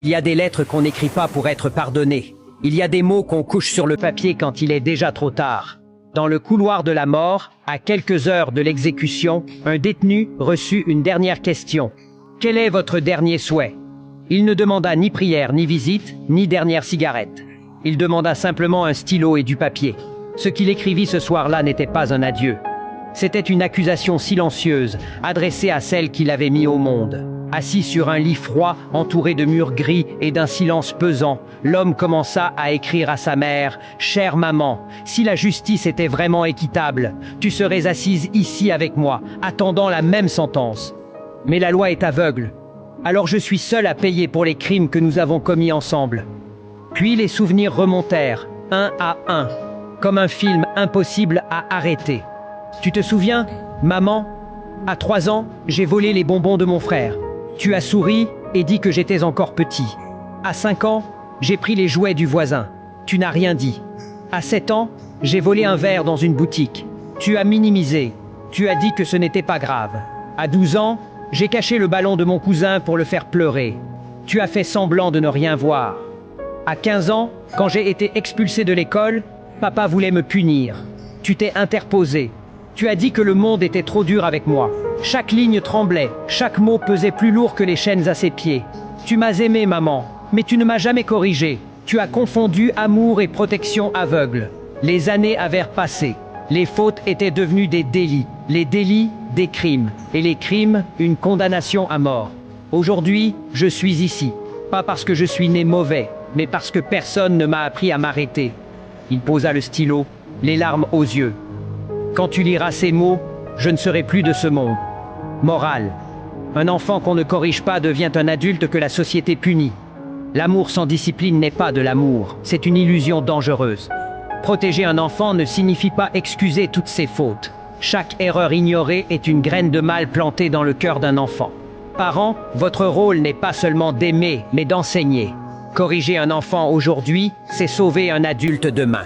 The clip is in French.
Il y a des lettres qu'on n'écrit pas pour être pardonné. Il y a des mots qu'on couche sur le papier quand il est déjà trop tard. Dans le couloir de la mort, à quelques heures de l'exécution, un détenu reçut une dernière question. Quel est votre dernier souhait? Il ne demanda ni prière, ni visite, ni dernière cigarette. Il demanda simplement un stylo et du papier. Ce qu'il écrivit ce soir-là n'était pas un adieu. C'était une accusation silencieuse, adressée à celle qui l'avait mis au monde. Assis sur un lit froid, entouré de murs gris et d'un silence pesant, l'homme commença à écrire à sa mère « Chère maman, si la justice était vraiment équitable, tu serais assise ici avec moi, attendant la même sentence. Mais la loi est aveugle. Alors je suis seul à payer pour les crimes que nous avons commis ensemble. » Puis les souvenirs remontèrent, un à un, comme un film impossible à arrêter. « Tu te souviens, maman? À 3 ans, j'ai volé les bonbons de mon frère. Tu as souri et dit que j'étais encore petit. À 5 ans, j'ai pris les jouets du voisin. Tu n'as rien dit. À 7 ans, j'ai volé un verre dans une boutique. Tu as minimisé. Tu as dit que ce n'était pas grave. À 12 ans, j'ai caché le ballon de mon cousin pour le faire pleurer. Tu as fait semblant de ne rien voir. À 15 ans, quand j'ai été expulsé de l'école, papa voulait me punir. Tu t'es interposé. Tu as dit que le monde était trop dur avec moi. Chaque ligne tremblait, chaque mot pesait plus lourd que les chaînes à ses pieds. Tu m'as aimé, maman, mais tu ne m'as jamais corrigé. Tu as confondu amour et protection aveugle. Les années avaient passé. Les fautes étaient devenues des délits. Les délits, des crimes. Et les crimes, une condamnation à mort. Aujourd'hui, je suis ici. Pas parce que je suis né mauvais, mais parce que personne ne m'a appris à m'arrêter. Il posa le stylo, les larmes aux yeux. Quand tu liras ces mots, je ne serai plus de ce monde. Morale. Un enfant qu'on ne corrige pas devient un adulte que la société punit. L'amour sans discipline n'est pas de l'amour, c'est une illusion dangereuse. Protéger un enfant ne signifie pas excuser toutes ses fautes. Chaque erreur ignorée est une graine de mal plantée dans le cœur d'un enfant. Parents, votre rôle n'est pas seulement d'aimer, mais d'enseigner. Corriger un enfant aujourd'hui, c'est sauver un adulte demain.